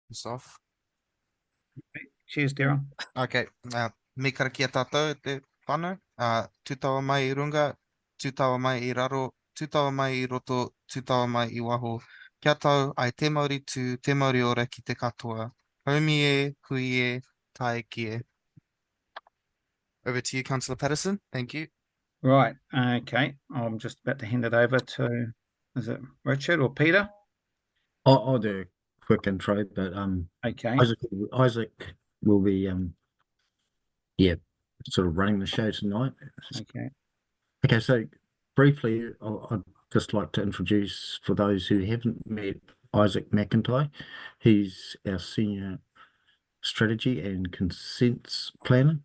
It's off. Cheers, Darren. Okay. Me karakia tātou e te whānau. Tūtawa mai I runga, tūtawa mai I raro, tūtawa mai I roto, tūtawa mai I waho. Kia tau ai te Māori tū, te Māori ora ki te katoa. Haumi e, kui e, tae ki e. Over to you, Councillor Patterson. Thank you. Right, okay. I'm just about to hand it over to, is it Richard or Peter? I'll do a quick intro, but Okay. Isaac will be yeah, sort of running the show tonight. Okay. Okay, so briefly, I'd just like to introduce, for those who haven't met, Isaac McIntyre. He's our senior strategy and consents planner.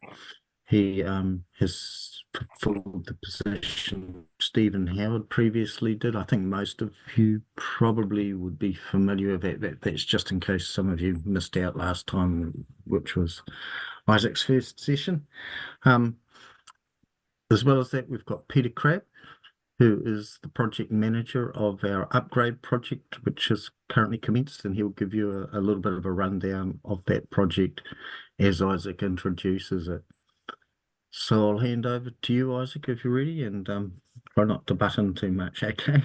He has fulfilled the position Stephen Howard previously did. I think most of you probably would be familiar with that. That's just in case some of you missed out last time, which was Isaac's first session. As well as that, we've got Peter Crabb, who is the project manager of our upgrade project, which has currently commenced, and he'll give you a little bit of a rundown of that project as Isaac introduces it. So I'll hand over to you, Isaac, if you're ready, and try not to butt in too much, okay?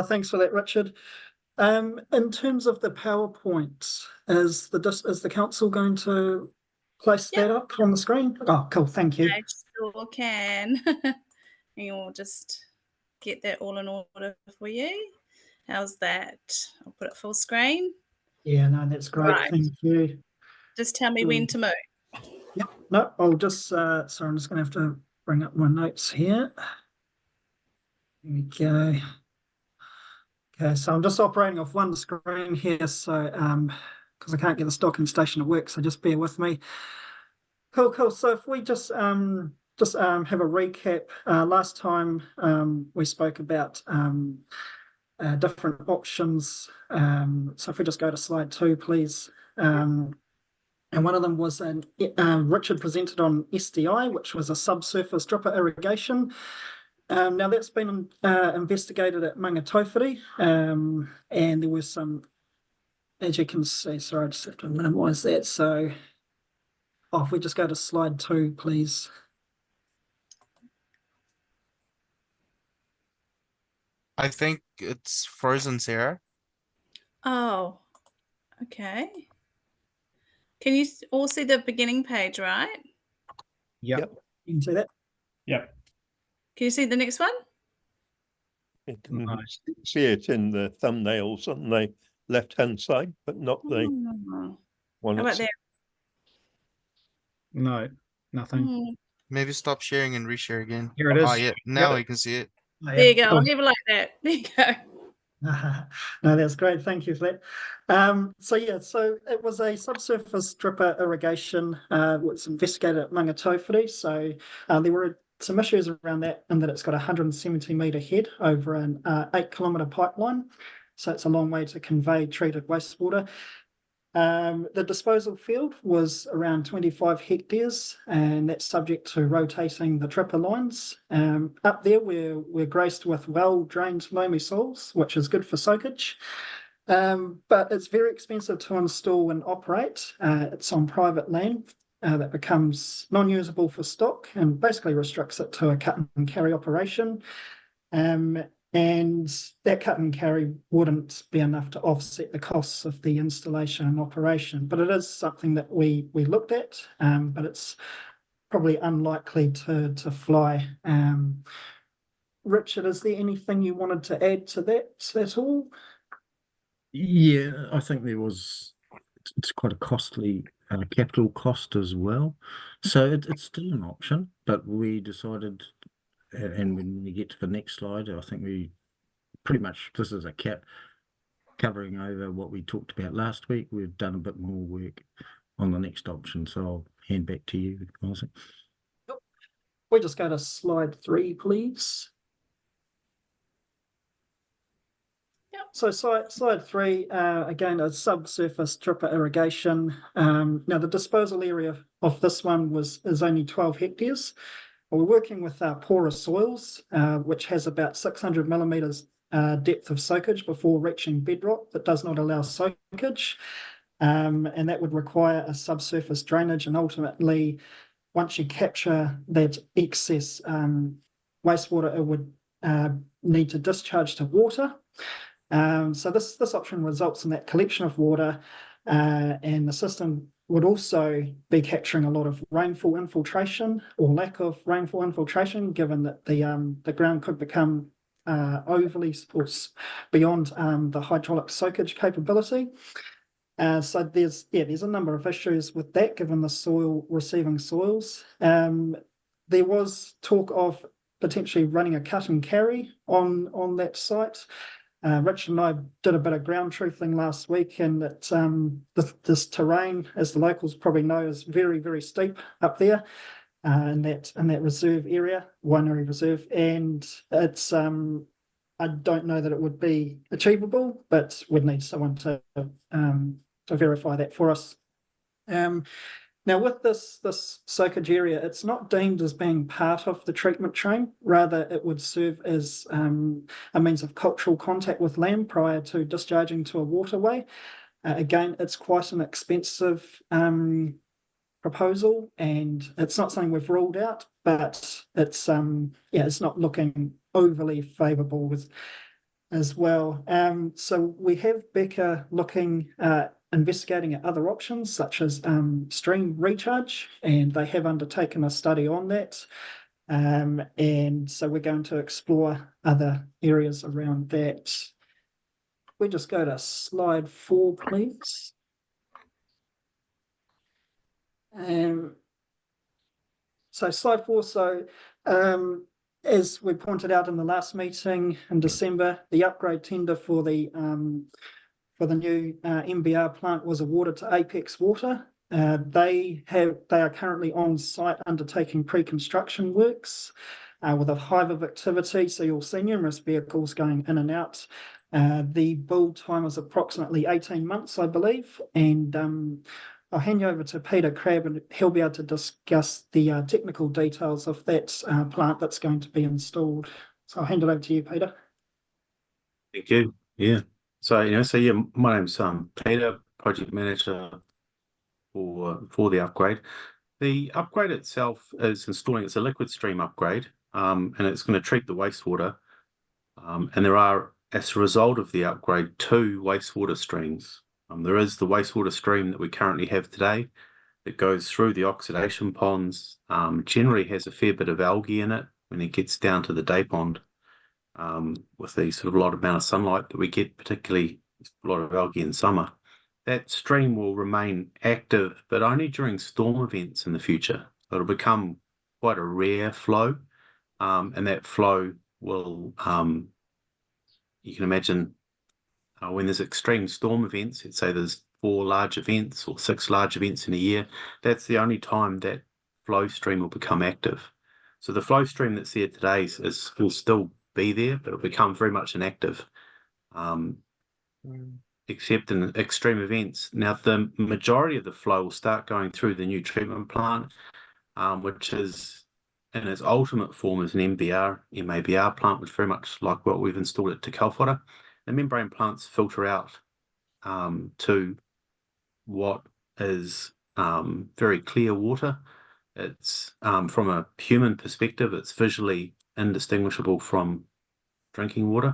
Thanks for that, Richard. In terms of the PowerPoint, is the council going to place that up on the screen? Oh, cool, thank you. I sure can. We'll just get that all in order for you. How's that? I'll put it full screen. Yeah, no, that's great, Right. thank you. Just tell me when to move. Yep, no, I'll just, sorry, I'm just going to have to bring up my notes here. Here we go. Okay, so I'm just operating off one screen here, so because I can't get the stocking station to work, so just bear with me. Cool. So if we just have a recap, last time we spoke about different options. So if we just go to slide 2, please. And one of them was Richard presented on SDI, which was a subsurface dripper irrigation. Now that's been investigated at Mangatōwhiri, and there was some, as you can see, sorry, I just have to minimise that. So if we just go to slide 2, please. I think it's frozen, Sarah. Oh, okay. Can you all see the beginning page, right? Yep. You can see that? Yep. Can you see the next one? You can see it in the thumbnails on the left-hand side, but not the one. How about there? No, nothing. Maybe stop sharing and reshare again. Here it is. Oh, yeah. Now you can see it. There you go. I'll leave it like that. There you go. No, that's great. Thank you for that. So it was a subsurface dripper irrigation. Was investigated at Mangatōwhiri. So there were some issues around that, in that it's got a 170-metre head over an 8-kilometre pipeline. So it's a long way to convey treated wastewater. The disposal field was around 25 hectares, and that's subject to rotating the dripper lines. Up there, we're graced with well-drained loamy soils, which is good for soakage. But it's very expensive to install and operate. It's on private land that becomes non-usable for stock and basically restricts it to a cut and carry operation. And that cut and carry wouldn't be enough to offset the costs of the installation and operation. But it is something that we looked at, but it's probably unlikely to fly. Richard, is there anything you wanted to add to that at all? Yeah, I think it's quite a costly capital cost as well. So it's still an option, but we decided, and when we get to the next slide, I think we pretty much, this is a covering over what we talked about last week. We've done a bit more work on the next option, so I'll hand back to you, Isaac. We just go to slide 3, please. So slide 3, again, a subsurface dripper irrigation. Now the disposal area of this one is only 12 hectares. We're working with porous soils, which has about 600 millimetres depth of soakage before reaching bedrock that does not allow soakage. And that would require a subsurface drainage, and ultimately, once you capture that excess wastewater, it would need to discharge to water. So this option results in that collection of water, and the system would also be capturing a lot of rainfall infiltration or lack of rainfall infiltration, given that the ground could become overly or beyond the hydraulic soakage capability. So there's a number of issues with that, given the soil receiving soils. There was talk of potentially running a cut and carry on that site. Richard and I did a bit of ground truthing last week, and that this terrain, as the locals probably know, is very, very steep up there in that reserve area, winery reserve, and it's I don't know that it would be achievable, but we'd need someone to verify that for us. Now, with this soakage area, it's not deemed as being part of the treatment train. Rather, it would serve as a means of cultural contact with land prior to discharging to a waterway. Again, it's quite an expensive proposal, and it's not something we've ruled out, but it's it's not looking overly favourable as well. So we have Becca looking investigating at other options such as stream recharge, and they have undertaken a study on that. And so we're going to explore other areas around that. We just go to slide 4, please. So slide 4. So as we pointed out in the last meeting in December, the upgrade tender for the new MBR plant was awarded to Apex Water. They are currently on site undertaking pre-construction works with a hive of activity. So you'll see numerous vehicles going in and out. The build time is approximately 18 months, I believe. And I'll hand you over to Peter Crabb, and he'll be able to discuss the technical details of that plant that's going to be installed. So I'll hand it over to you, Peter. Thank you. Yeah. So my name's Peter, project manager for the upgrade. The upgrade itself is it's a liquid stream upgrade, and it's going to treat the wastewater. And there are, as a result of the upgrade, 2 wastewater streams. There is the wastewater stream that we currently have today that goes through the oxidation ponds, generally has a fair bit of algae in it when it gets down to the day pond, with the sort of lot amount of sunlight that we get, particularly a lot of algae in summer. That stream will remain active, but only during storm events in the future. It'll become quite a rare flow, and that flow will, you can imagine, when there's extreme storm events, let's say there's 4 large events or 6 large events in a year, that's the only time that flow stream will become active. So the flow stream that's there today will still be there, but it'll become very much inactive, except in extreme events. Now, the majority of the flow will start going through the new treatment plant, which is in its ultimate form as an MABR plant, which is very much like what we've installed at Te Kauwhara. The membrane plants filter out to what is very clear water. It's from a human perspective, it's visually indistinguishable from drinking water,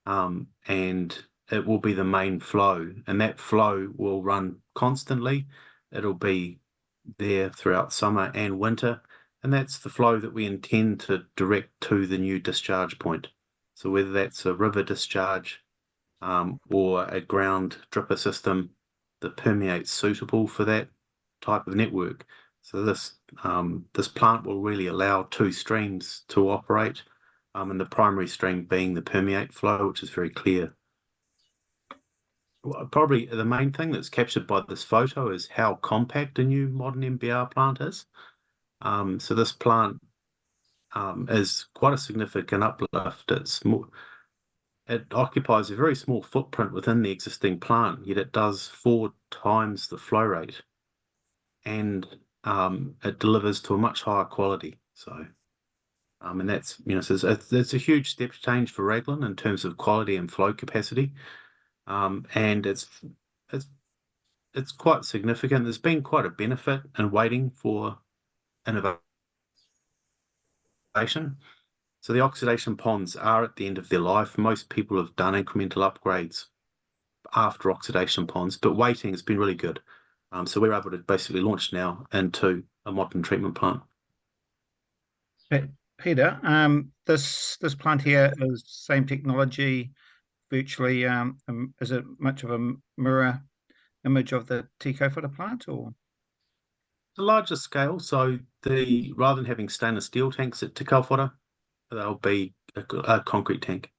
and it will be the main flow, and that flow will run constantly. It'll be there throughout summer and winter, and that's the flow that we intend to direct to the new discharge point. So whether that's a river discharge or a ground dripper system that permeates suitable for that type of network. So this plant will really allow 2 streams to operate, and the primary stream being the permeate flow, which is very clear. Well, probably the main thing that's captured by this photo is how compact a new modern MBR plant is. So this plant is quite a significant uplift. It occupies a very small footprint within the existing plant, yet it does 4 times the flow rate, and it delivers to a much higher quality. So And that's, so it's a huge step change for Raglan in terms of quality and flow capacity. And it's quite significant. There's been quite a benefit in waiting for innovation. So the oxidation ponds are at the end of their life. Most people have done incremental upgrades after oxidation ponds, but waiting has been really good. So we're able to basically launch now into a modern treatment plant. Peter, this plant here is same technology, virtually. Is it much of a mirror image of the Tikofota plant, or? The larger scale, so rather than having stainless steel tanks at Tikofota, they'll be a concrete tank.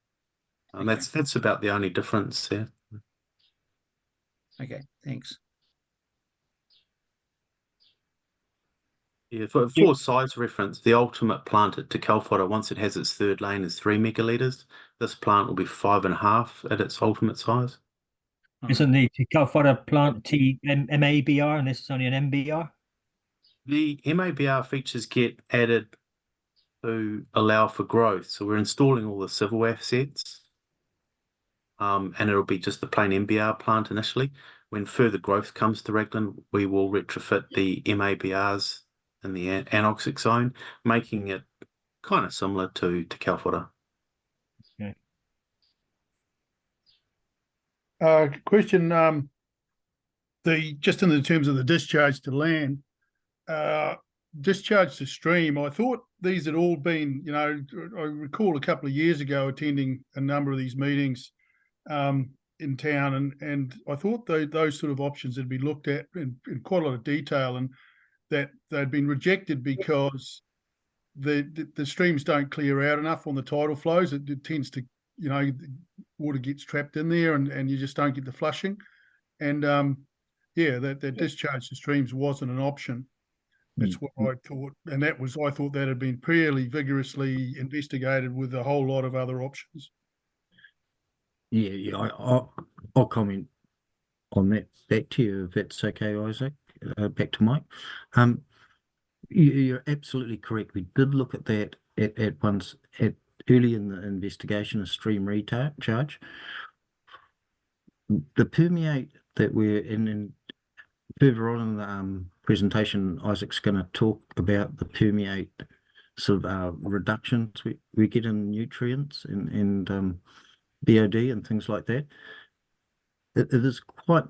Okay. That's about the only difference there. Okay, thanks. Yeah, for size reference, the ultimate plant at Tikofota, once it has its third lane, is 3 megalitres. This plant will be 5.5 at its ultimate size. Isn't the Tikofota plant MABR and this is only an MBR? The MABR features get added to allow for growth. So we're installing all the civil assets, and it'll be just the plain MBR plant initially. When further growth comes to Raglan, we will retrofit the MABRs in the anoxic zone, making it kind of similar to Tikofota. Okay. Question, just in the terms of the discharge to land, discharge to stream, I thought these had all been, I recall a couple of years ago attending a number of these meetings in town, and I thought those sort of options had been looked at in quite a lot of detail, and that they'd been rejected because the streams don't clear out enough on the tidal flows. It tends to, water gets trapped in there, and you just don't get the flushing. And that discharge to streams wasn't an option. That's what I thought, and I thought that had been fairly vigorously investigated with a whole lot of other options. Yeah, I'll comment on that back to you, if that's okay, Isaac. Back to Mike. You're absolutely correct. We did look at that early in the investigation of stream recharge. The permeate that we're in, and further on in the presentation, Isaac's going to talk about the permeate sort of reductions we get in nutrients and BOD and things like that. It is quite,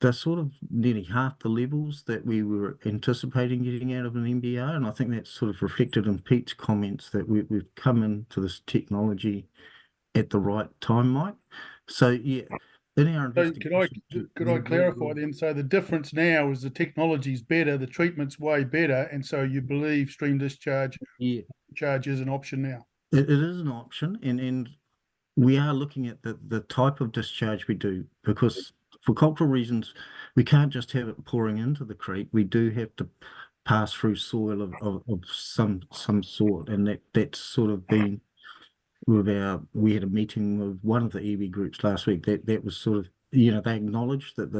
they're sort of nearly half the levels that we were anticipating getting out of an MBR, and I think that's sort of reflected in Pete's comments that we've come into this technology at the right time, Mike. So yeah, in our investigation, could I clarify then? So the difference now is the technology's better, the treatment's way better, and so you believe stream discharge charge is an option now? It is an option, and we are looking at the type of discharge we do, because for cultural reasons, we can't just have it pouring into the creek. We do have to pass through soil of some sort, and that's sort of been with we had a meeting with one of the iwi groups last week. That was sort of, they acknowledged that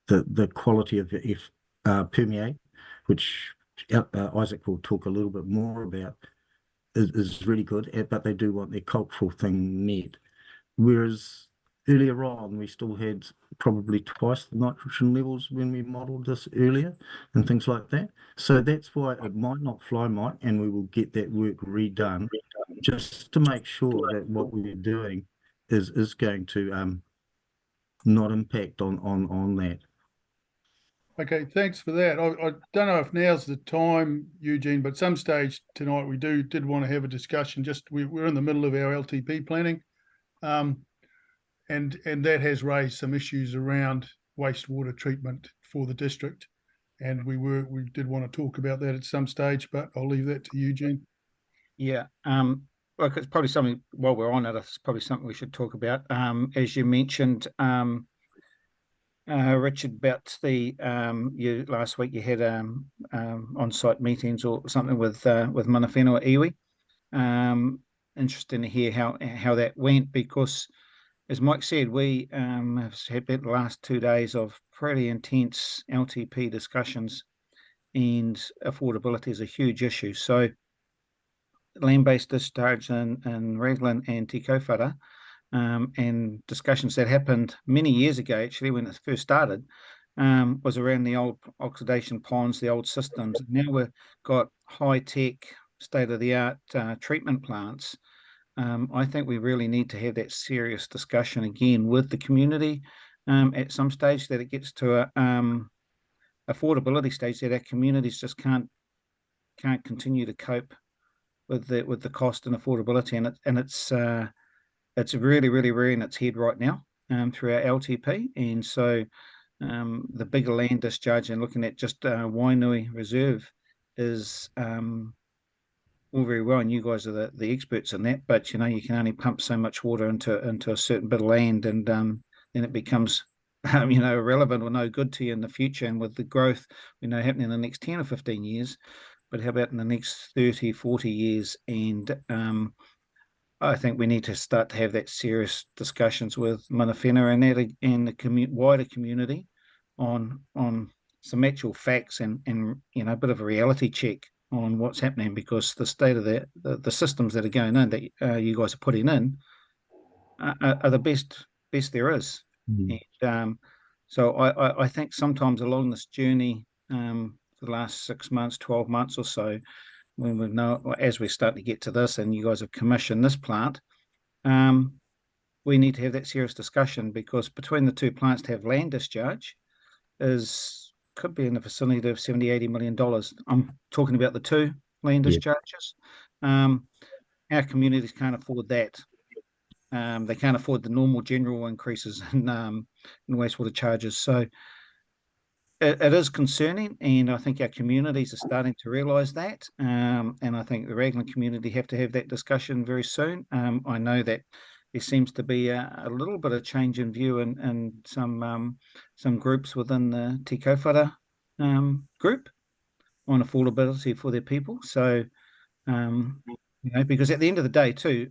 the quality of the permeate, which Isaac will talk a little bit more about, is really good, but they do want their cultural thing met. Whereas earlier on, we still had probably twice the nitrogen levels when we modelled this earlier and things like that. So that's why it might not fly, Mike, and we will get that work redone just to make sure that what we're doing is going to not impact on that. Okay, thanks for that. I don't know if now's the time, Eugene, but some stage tonight we did want to have a discussion. Just we're in the middle of our LTP planning, and that has raised some issues around wastewater treatment for the district, and we did want to talk about that at some stage, but I'll leave that to Eugene. Yeah. Look, it's probably something, while we're on it, it's probably something we should talk about. As you mentioned, Richard, about you last week you had on-site meetings or something with mana whenua iwi. Interesting to hear how that went, because as Mike said, we have had the last 2 days of pretty intense LTP discussions, and affordability is a huge issue. So land-based discharge in Raglan and Te Kaupara, and discussions that happened many years ago, actually, when it first started, was around the old oxidation ponds, the old systems. Now we've got high-tech, state-of-the-art treatment plants. I think we really need to have that serious discussion again with the community at some stage, that it gets to a affordability stage that our communities just can't continue to cope with the cost and affordability, and it's really rearing its head right now through our LTP, and so the bigger land discharge and looking at just Wainui Reserve is all very well, and you guys are the experts in that, but you know, you can only pump so much water into a certain bit of land, and then it becomes you know, irrelevant or no good to you in the future. And with the growth we know happening in the next 10 or 15 years, but how about in the next 30, 40 years? And I think we need to start to have that serious discussions with mana whenua and the wider community on some actual facts and you know, a bit of a reality check on what's happening, because the state of the systems that are going in, that you guys are putting in, are the best there is. And so I think sometimes along this journey, for the last 6 months, 12 months or so, when we know, as we're starting to get to this, and you guys have commissioned this plant, we need to have that serious discussion, because between the two plants to have land discharge could be in the vicinity of $70-80 million. I'm talking about the two land discharges. Our communities can't afford that. They can't afford the normal general increases in wastewater charges. So it is concerning, and I think our communities are starting to realise that. And I think the Raglan community have to have that discussion very soon. I know that there seems to be a little bit of change in view in some groups within the Te Kaupara group on affordability for their people. So, you know, because at the end of the day too,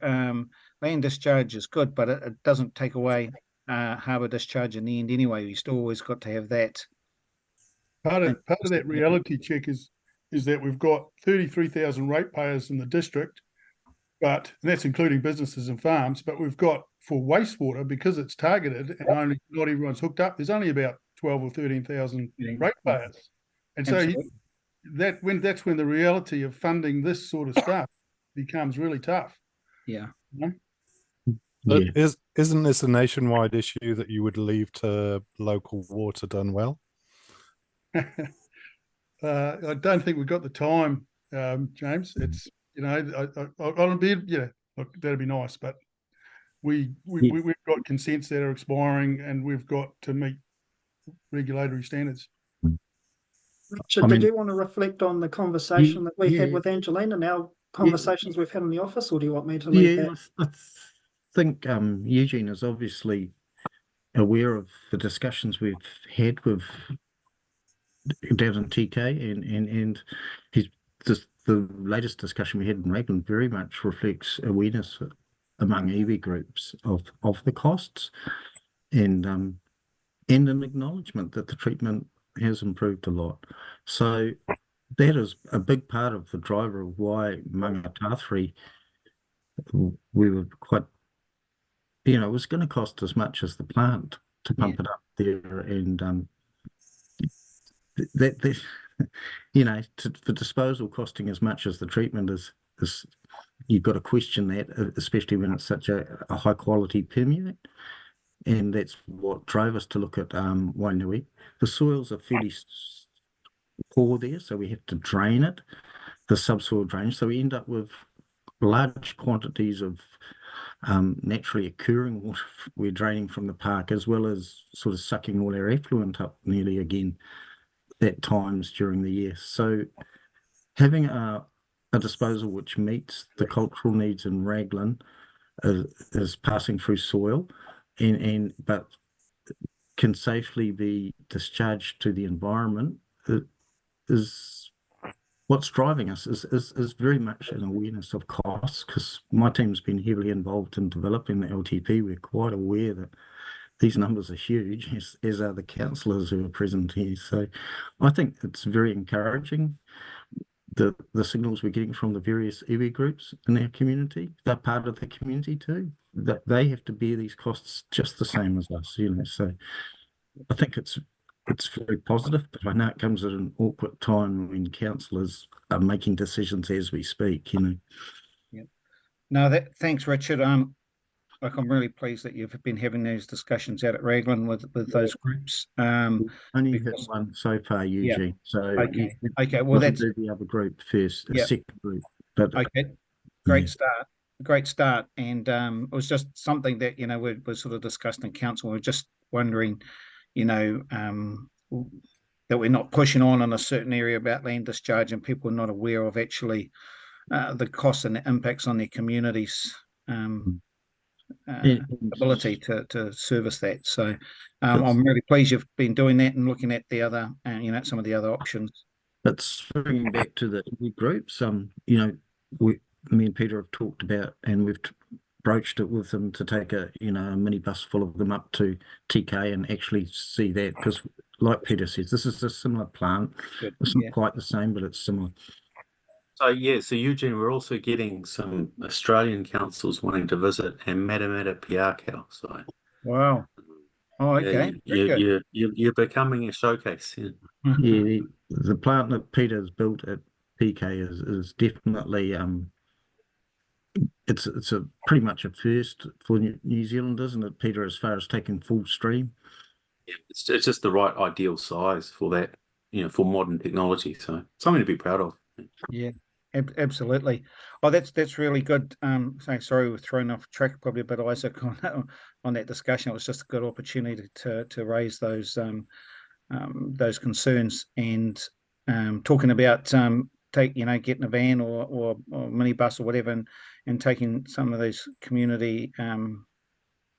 land discharge is good, but it doesn't take away harbour discharge in the end anyway. You still always got to have that. Part of that reality check is that we've got 33,000 ratepayers in the district, and that's including businesses and farms, but we've got, for wastewater, because it's targeted and only not everyone's hooked up, there's only about 12 or 13,000 ratepayers. And so that's when the reality of funding this sort of stuff becomes really tough. Yeah. You know? Yeah. Isn't this a nationwide issue that you would leave to local water done well? I don't think we've got the time, James. It's, you know, I'll be, yeah, look, that'd be nice, but we've got consents that are expiring, and we've got to meet regulatory standards. Richard, did you want to reflect on the conversation that we had with Angelina and our conversations we've had in the office, or do you want me to leave that? I think Eugene is obviously aware of the discussions we've had with down in TK, and the latest discussion we had in Raglan very much reflects awareness among iwi groups of the costs, and an acknowledgement that the treatment has improved a lot. So that is a big part of the driver of why Mangatāwhiri, we were quite, you know, it was going to cost as much as the plant to pump it up there, and that you know, for disposal costing as much as the treatment is you've got to question that, especially when it's such a high quality permeate. And that's what drove us to look at Wainui. The soils are fairly poor there, so we have to drain it, the subsoil drainage. So we end up with large quantities of naturally occurring water we're draining from the park, as well as sort of sucking all our effluent up nearly again at times during the year. So having a disposal which meets the cultural needs in Raglan is passing through soil, but can safely be discharged to the environment is what's driving us, is very much an awareness of costs, because my team's been heavily involved in developing the LTP. We're quite aware that these numbers are huge, as are the councillors who are present here. So I think it's very encouraging. the signals we're getting from the various iwi groups in our community. They're part of the community too. That they have to bear these costs just the same as us, you know. So I think it's very positive, but I know it comes at an awkward time when councillors are making decisions as we speak, you know. No, thanks, Richard. Like I'm really pleased that you've been having those discussions out at Raglan with those groups. Only hit because- one so far, Eugene. So Okay. you Okay. Well, gotta that's do the other group first, the Yeah. second group. But okay. Great start. Great start. And it was just something that, you know, we're sort of discussed in council. We're just wondering, you know, that we're not pushing on a certain area about land discharge and people are not aware of actually the costs and the impacts on their communities. Ability to service that. So I'm really pleased you've been doing that and looking at the other, you know, some of the other options. But swinging back to the iwi groups, you know, me and Peter have talked about, and we've broached it with them to take a minibus full of them up to TK and actually see that, because like Peter says, this is a similar plant. Good. It's not quite the same, but it's similar. So yeah, so Eugene, we're also getting some Australian councils wanting to visit and Matamata Piakau. So Wow. Oh, okay. You're becoming a showcase. Yeah. Yeah, the plant that Peter's built at PK is definitely it's a pretty much a first for New Zealand, isn't it, Peter, as far as taking full stream? Yeah, it's just the right ideal size for that, you know, for modern technology. So something to be proud of. Yeah, absolutely. Oh, that's really good. Sorry, we're thrown off track probably a bit, Isaac, on that discussion. It was just a good opportunity to raise those concerns and talking about getting a van or minibus or whatever and taking some of those community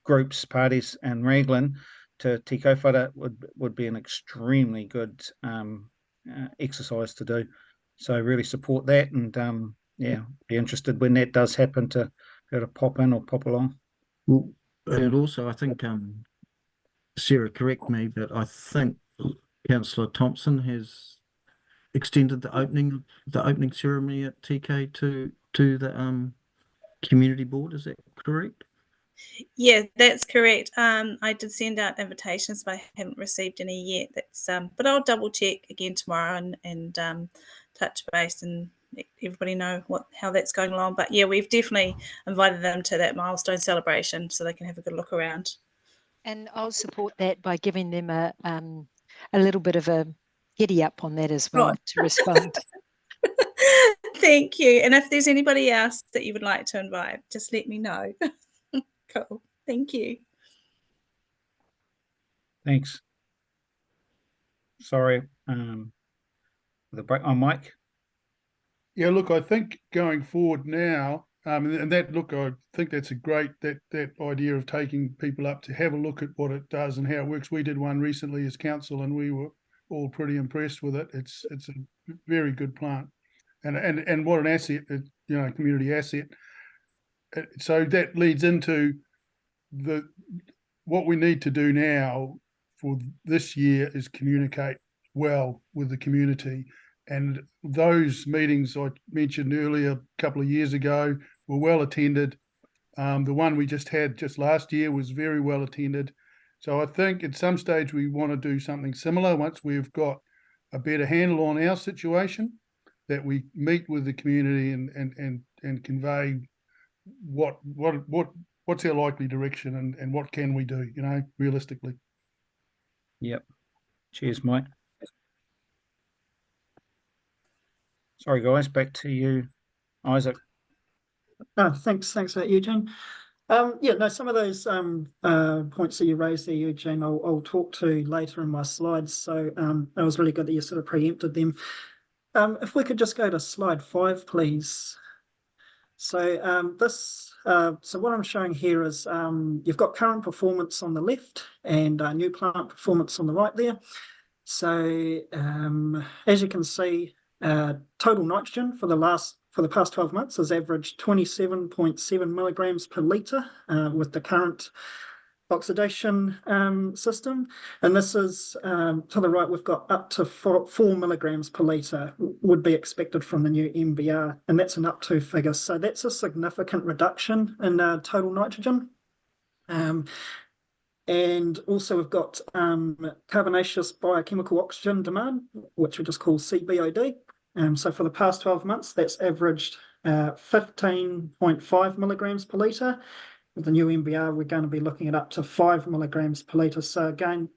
groups, parties, and Raglan to Te Kowhara would be an extremely good exercise to do. So I really support that, and be interested when that does happen to go to pop in or pop along. Well, and also I think Sarah, correct me, but I think Councillor Thompson has extended the opening ceremony at TK to the community board. Is that correct? Yeah, that's correct. I did send out invitations, but I haven't received any yet. That's but I'll double check again tomorrow and touch base and let everybody know how that's going along. But yeah, we've definitely invited them to that milestone celebration so they can have a good look around. And I'll support that by giving them a little bit of a giddy up on that as well to respond. Thank you. And if there's anybody else that you would like to invite, just let me know. Cool. Thank you. Thanks. Sorry. The break on Mike. Yeah, look, I think going forward now, and that look, I think that's a great that idea of taking people up to have a look at what it does and how it works. We did one recently as council, and we were all pretty impressed with it. It's a very good plant, and what an asset, community asset. So that leads into what we need to do now for this year is communicate well with the community. And those meetings I mentioned earlier a couple of years ago were well attended. The one we just had just last year was very well attended. So I think at some stage we want to do something similar once we've got a better handle on our situation, that we meet with the community and convey what's our likely direction and what can we do, realistically. Yep. Cheers, Mike. Sorry, guys, back to you, Isaac. Thanks for that, Eugene. Some of those points that you raised there, Eugene, I'll talk to later in my slides. So that was really good that you sort of preempted them. If we could just go to slide 5, please. So so what I'm showing here is you've got current performance on the left and new plant performance on the right there. So as you can see, total nitrogen for the past 12 months has averaged 27.7 milligrams per litre with the current oxidation system, and this is to the right. We've got up to 4 milligrams per litre would be expected from the new MBR, and that's an up to figure. So that's a significant reduction in total nitrogen. And also we've got carbonaceous biochemical oxygen demand, which we just call CBOD. So for the past 12 months, that's averaged 15.5 milligrams per litre. With the new MBR, we're going to be looking at up to 5 milligrams per litre. So again,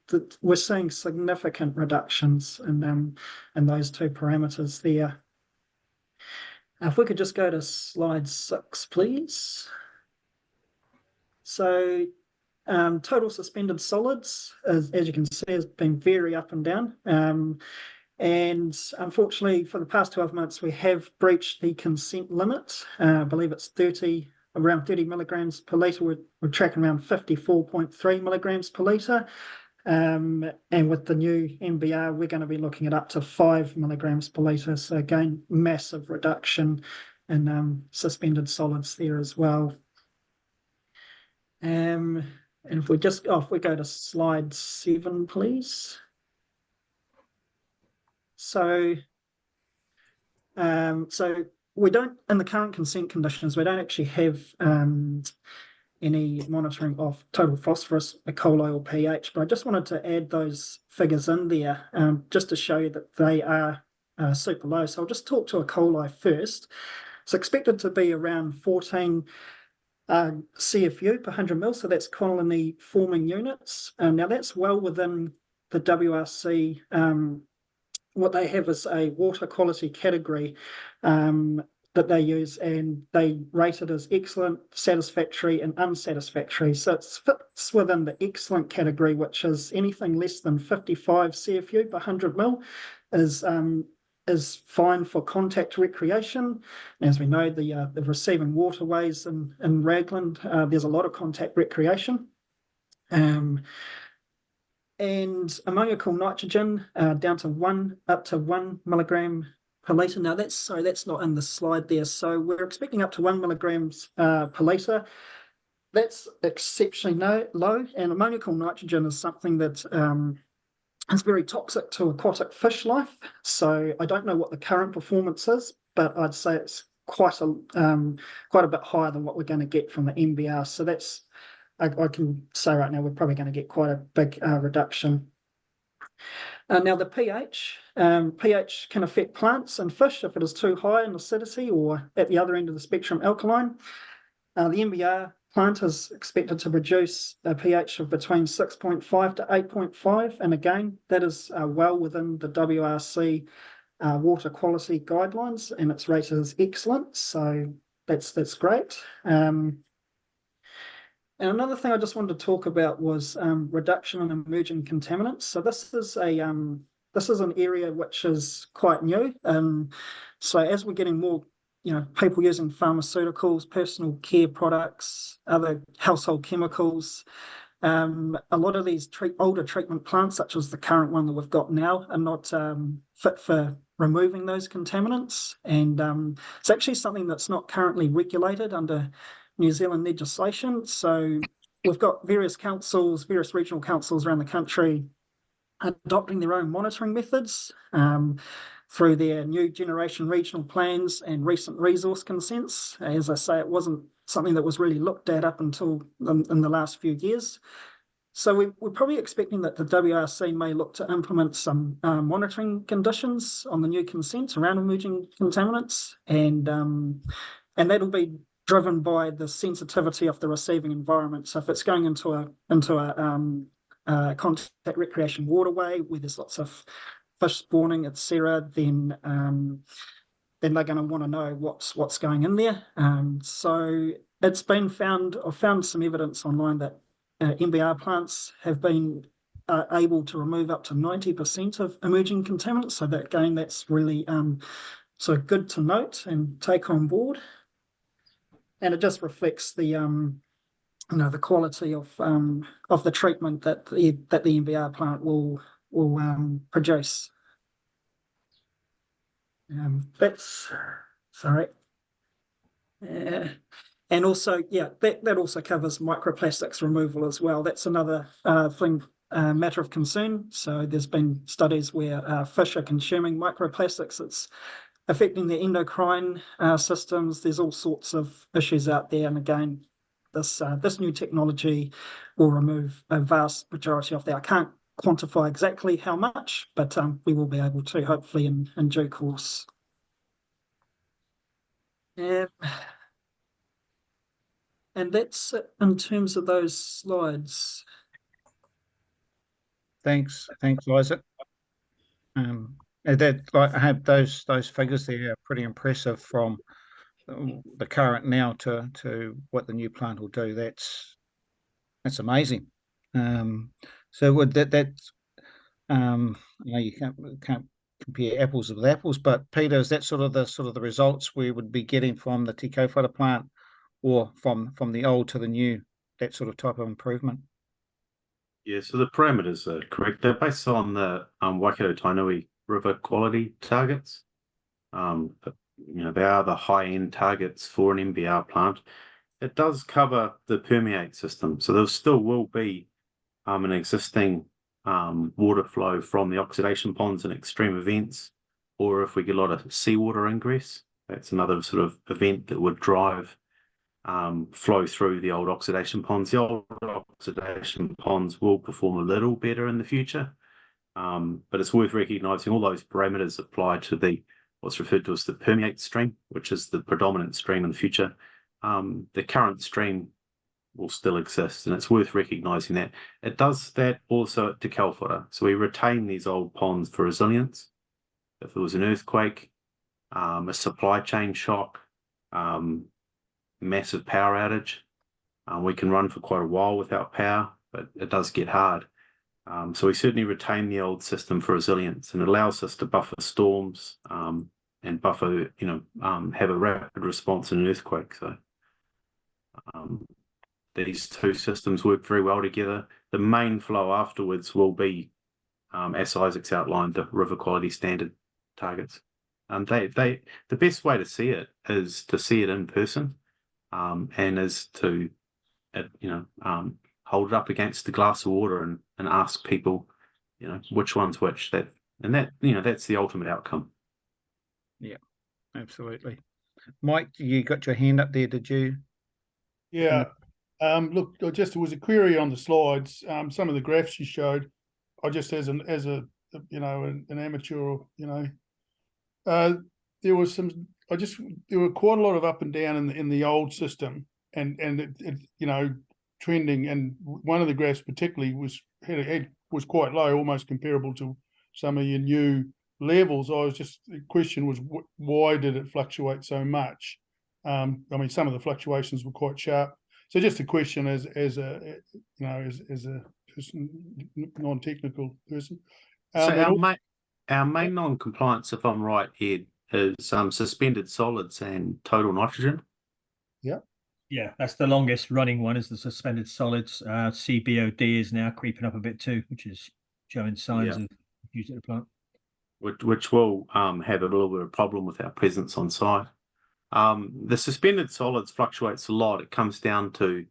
we're seeing significant reductions in those two parameters there. If we could just go to slide 6, please. So total suspended solids, as you can see, has been very up and down. And unfortunately, for the past 12 months, we have breached the consent limit. I believe it's around 30 milligrams per litre. We're tracking around 54.3 milligrams per litre. And with the new MBR, we're going to be looking at up to 5 milligrams per litre. So again, massive reduction in suspended solids there as well. And if we go to slide 7, please. So we don't, in the current consent conditions, we don't actually have any monitoring of total phosphorus, E. coli, or pH, but I just wanted to add those figures in there just to show you that they are super low. So I'll just talk to E. coli first. It's expected to be around 14 CFU per 100 mil, so that's colony forming units. Now that's well within the WRC. What they have is a water quality category that they use, and they rate it as excellent, satisfactory, and unsatisfactory. So it fits within the excellent category, which is anything less than 55 CFU per 100 mil is fine for contact recreation. As we know, the receiving waterways in Raglan, there's a lot of contact recreation. And ammoniacal nitrogen down to up to 1 milligram per litre. Now that's not in the slide there. So we're expecting up to 1 milligrams per litre. That's exceptionally low. And ammoniacal nitrogen is something that is very toxic to aquatic fish life. So I don't know what the current performance is, but I'd say it's quite a bit higher than what we're going to get from the MBR. So that's, I can say right now we're probably going to get quite a big reduction. Now the pH can affect plants and fish if it is too high in acidity or at the other end of the spectrum alkaline. The MBR plant is expected to produce a pH of between 6.5 to 8.5, and again that is well within the WRC water quality guidelines, and it's rated as excellent. So that's great. And another thing I just wanted to talk about was reduction in emerging contaminants. So this is an area which is quite new. So as we're getting more, people using pharmaceuticals, personal care products, other household chemicals, a lot of these older treatment plants, such as the current one that we've got now, are not fit for removing those contaminants. And it's actually something that's not currently regulated under New Zealand legislation. So we've got various regional councils around the country adopting their own monitoring methods through their new generation regional plans and recent resource consents. As I say, it wasn't something that was really looked at up until in the last few years. So we're probably expecting that the WRC may look to implement some monitoring conditions on the new consent around emerging contaminants, and that'll be driven by the sensitivity of the receiving environment. So if it's going into a contact recreation waterway where there's lots of fish spawning, etc., then they're going to want to know what's going in there. So it's been found. I've found some evidence online that MBR plants have been able to remove up to 90% of emerging contaminants. So that, again, that's really so good to note and take on board. And it just reflects the the quality of the treatment that the MBR plant will produce. That's sorry. And also, yeah, that also covers microplastics removal as well. That's another matter of concern. So there's been studies where fish are consuming microplastics. It's affecting their endocrine systems. There's all sorts of issues out there. And again, this new technology will remove a vast majority of that. I can't quantify exactly how much, but we will be able to, hopefully in due course. And that's it in terms of those slides. Thanks, Isaac. That I have those figures there are pretty impressive from the current now to what the new plant will do. That's amazing. So would that's you know, you can't compare apples with apples, but Peter, is that sort of the results we would be getting from the Te Kauwhara plant, or from the old to the new, that sort of type of improvement? Yeah, so the parameters are correct. They're based on the Waikato Tainui river quality targets. But, you know, they are the high-end targets for an MBR plant. It does cover the permeate system, so there still will be an existing water flow from the oxidation ponds in extreme events, or if we get a lot of seawater ingress, that's another sort of event that would drive flow through the old oxidation ponds. The old oxidation ponds will perform a little better in the future, but it's worth recognising all those parameters apply to what's referred to as the permeate stream, which is the predominant stream in the future. The current stream will still exist, and it's worth recognising that. It does that also at Te Kauwhara, so we retain these old ponds for resilience. If there was an earthquake, a supply chain shock, massive power outage, we can run for quite a while without power, but it does get hard. So we certainly retain the old system for resilience, and it allows us to buffer storms and buffer, have a rapid response in an earthquake. So these two systems work very well together. The main flow afterwards will be, as Isaac's outlined, the river quality standard targets. The best way to see it is to see it in person, and is to, hold it up against the glass of water and ask people, which one's which. That's the ultimate outcome. Yeah, absolutely. Mike, you got your hand up there, did you? Yeah. Look, there was a query on the slides. Some of the graphs you showed, I just as an amateur, there was there were quite a lot of up and down in the old system, and it trending. And one of the graphs particularly was quite low, almost comparable to some of your new levels. The question was, why did it fluctuate so much? Some of the fluctuations were quite sharp. So just a question as a non-technical person. So our main non-compliance, if I'm right, Ed, is suspended solids and total nitrogen. Yeah, that's the longest running one, is the suspended solids. CBOD is now creeping up a bit too, which is showing signs of use at the plant. Which will have a little bit of problem with our presence on site. The suspended solids fluctuates a lot. It comes down to,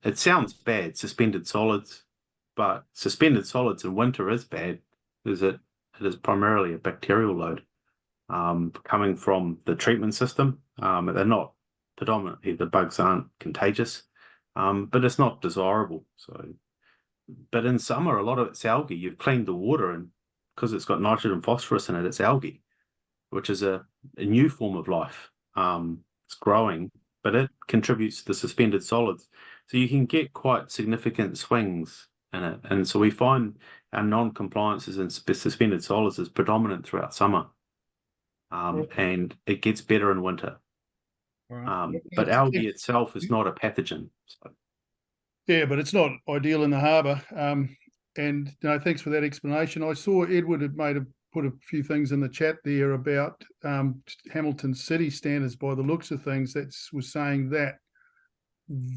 it sounds bad, suspended solids, but suspended solids in winter is bad because it is primarily a bacterial load coming from the treatment system. They're not predominantly, the bugs aren't contagious, but it's not desirable. But in summer, a lot of it's algae. You've cleaned the water, and because it's got nitrogen and phosphorus in it, it's algae, which is a new form of life. It's growing, but it contributes to the suspended solids. So you can get quite significant swings in it. And so we find our non-compliances in suspended solids is predominant throughout summer. And it gets better in winter. But algae itself is not a pathogen. So. Yeah, but it's not ideal in the harbour. And thanks for that explanation. I saw Edward had put a few things in the chat there about Hamilton City standards. By the looks of things, that was saying that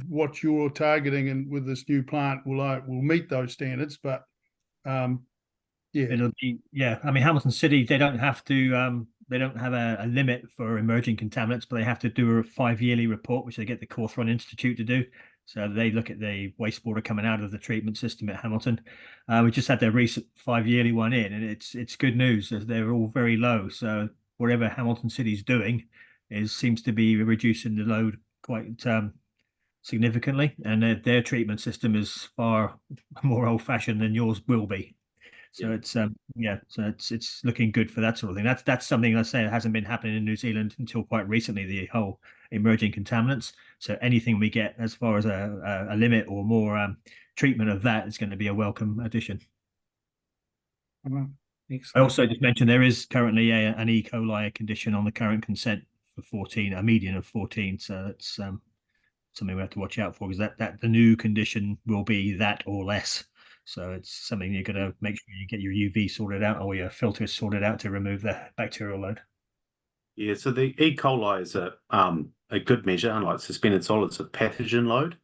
what you're targeting and with this new plant will meet those standards. But it'll be, Hamilton City, they don't have to they don't have a limit for emerging contaminants, but they have to do a 5-yearly report, which they get the Cawthron Institute to do. So they look at the wastewater coming out of the treatment system at Hamilton. We just had their recent 5-yearly one in, and it's good news. They're all very low. So whatever Hamilton City's doing seems to be reducing the load quite significantly, and their treatment system is far more old-fashioned than yours will be. So it's so it's looking good for that sort of thing. That's something, let's say, that hasn't been happening in New Zealand until quite recently, the whole emerging contaminants. So anything we get as far as a limit or more treatment of that is going to be a welcome addition. I also just mentioned there is currently an E. coli condition on the current consent for 14, a median of 14. So it's something we have to watch out for, because that the new condition will be that or less. So it's something you're going to make sure you get your UV sorted out or your filters sorted out to remove the bacterial load. Yeah, so the E. coli is a good measure, unlike suspended solids, of pathogen load,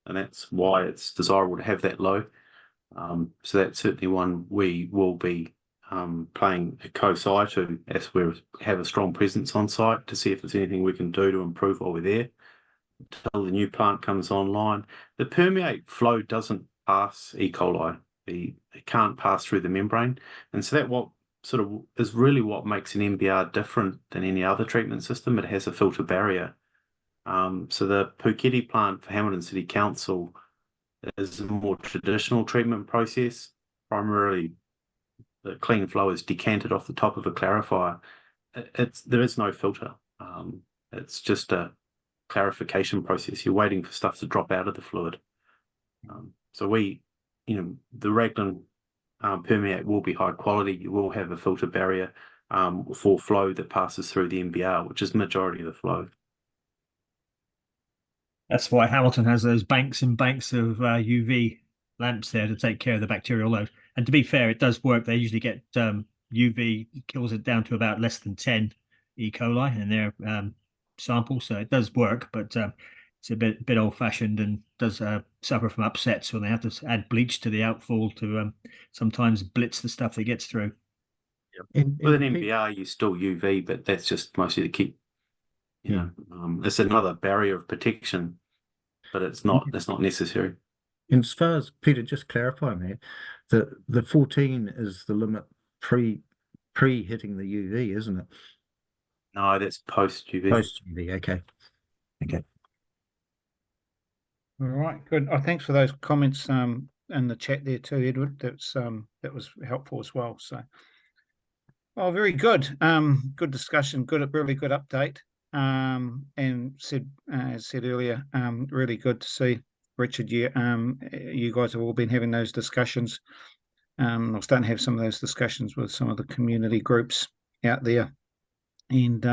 and that's why it's desirable to have that low. So that's certainly one we will be playing a close eye to as we have a strong presence on site to see if there's anything we can do to improve while we're there until the new plant comes online. The permeate flow doesn't pass E. coli. It can't pass through the membrane, and so that what sort of is really what makes an MBR different than any other treatment system. It has a filter barrier. So the Puketi plant for Hamilton City Council is a more traditional treatment process. Primarily, the clean flow is decanted off the top of a clarifier. There is no filter. It's just a clarification process. You're waiting for stuff to drop out of the fluid. So the Raglan permeate will be high quality. You will have a filter barrier for flow that passes through the MBR, which is the majority of the flow. That's why Hamilton has those banks and banks of UV lamps there to take care of the bacterial load. And to be fair, it does work. They usually get UV kills it down to about less than 10 E. coli in their sample, so it does work, but it's a bit old-fashioned and does suffer from upsets when they have to add bleach to the outfall to sometimes blitz the stuff that gets through. Yep. With an MBR, you still UV, but that's just mostly to keep, it's another barrier of protection, but it's not necessary. And as far as Peter, just clarifying that, the 14 is the limit pre hitting the UV, isn't it? No, that's post UV. Post UV, okay. All right, good. Thanks for those comments in the chat there too, Edward. That was helpful as well. So, very good. Good discussion. Really good update. And as said earlier, really good to see, Richard. You guys have all been having those discussions. Or starting to have some of those discussions with some of the community groups out there, and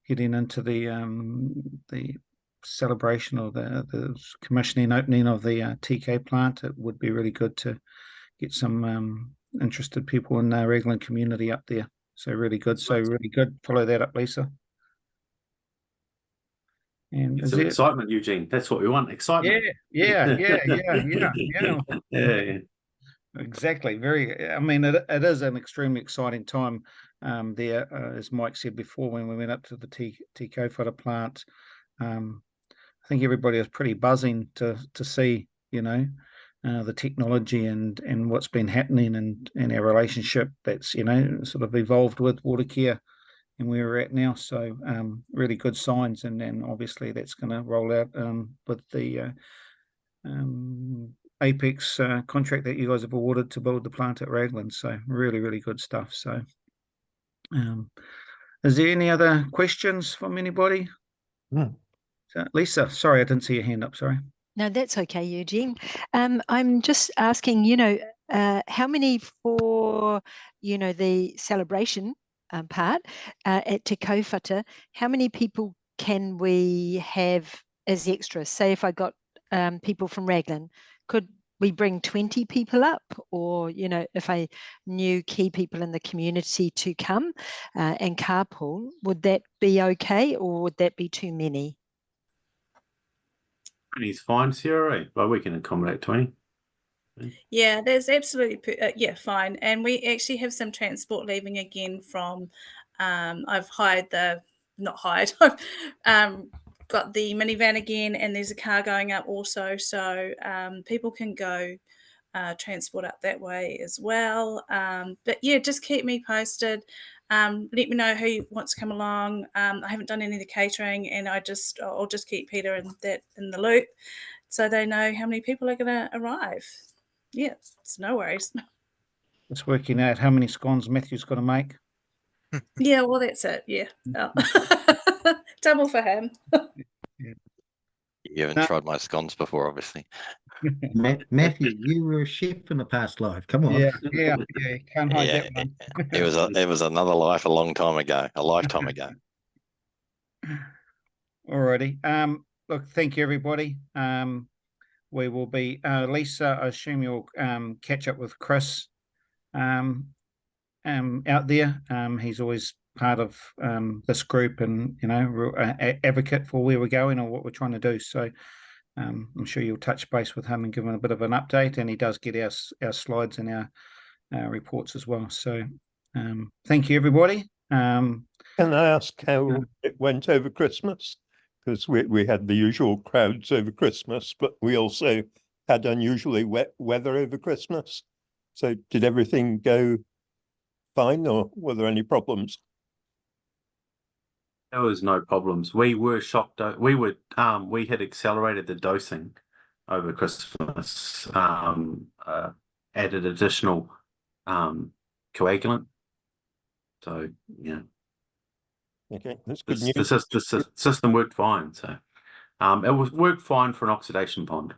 heading into the celebration of the commissioning opening of the TK plant. It would be really good to get some interested people in the Raglan community up there. So really good. Follow that up, Lisa. And it's excitement, Eugene. That's what we want. Excitement. Yeah. Exactly. I mean, it is an extremely exciting time there, as Mike said before, when we went up to the TK fodder plant. I think everybody was pretty buzzing to see, the technology and what's been happening and our relationship that's, sort of evolved with Watercare and where we're at now. So really good signs. And then obviously that's going to roll out with the Apex contract that you guys have awarded to build the plant at Raglan. So really, really good stuff. So is there any other questions from anybody? No. Lisa, sorry, I didn't see your hand up. Sorry. No, that's okay, Eugene. I'm just asking, how many for, the celebration part at Te Kauwhata, how many people can we have as extras? Say if I got people from Raglan, could we bring 20 people up? Or, if I knew key people in the community to come and carpool, would that be okay, or would that be too many? 20 is fine, Sarah. Well, we can accommodate 20. Yeah, that's absolutely fine. And we actually have some transport leaving again from I've I've got the minivan again, and there's a car going up also, so people can go transport up that way as well. But yeah, just keep me posted. Let me know who wants to come along. I haven't done any of the catering, and I'll just keep Peter in the loop, so they know how many people are going to arrive. Yeah, it's no worries. It's working out how many scones Matthew's got to make. Yeah, well, that's it. Yeah, double for him. You haven't tried my scones before, obviously. Matthew, you were a chef in a past life. Come on. Yeah. Can't hide Yeah, that one. it was another life a lifetime ago. Alrighty. Look, thank you, everybody. We will be Lisa. I assume you'll catch up with Chris out there. He's always part of this group, and real advocate for where we're going or what we're trying to do. So I'm sure you'll touch base with him and give him a bit of an update. And he does get our slides and our reports as well. So thank you, everybody. Can I ask how it went over Christmas? Because we had the usual crowds over Christmas, but we also had unusually wet weather over Christmas. So did everything go fine, or were there any problems? There was no problems. We were shocked. We had accelerated the dosing over Christmas, added additional coagulant. So yeah. Okay, that's good news. The system worked fine. So it worked fine for an oxidation pond.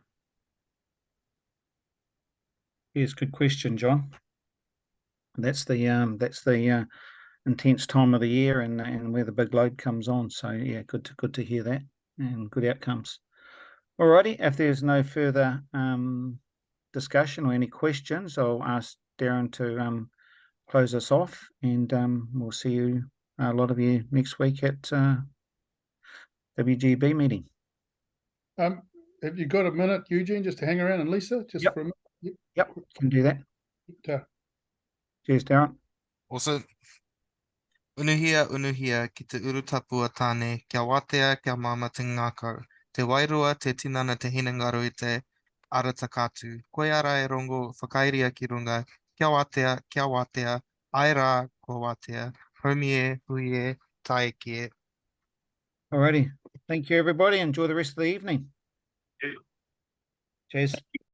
Yes, good question, John. That's the intense time of the year and where the big load comes on. So yeah, good to hear that, and good outcomes. Alrighty, if there's no further discussion or any questions, I'll ask Darren to close us off, and we'll see you, a lot of you, next week at WGB meeting. Have you got a minute, Eugene, just to hang around, and Lisa, just for a minute? Yep, can do that. Cheers, Darren. Also, unuhia ki te urutapua tāne, kia watea, kia mama te ngākau. Te wairua, te tinana, te hinangaro i te arata kātu. Koe ara e rongo, whakairia ki runga, kia watea, ai rā, ko watea, haumi e, hui e, tae ki e. Alrighty, thank you, everybody. Enjoy the rest of the evening. Cheers.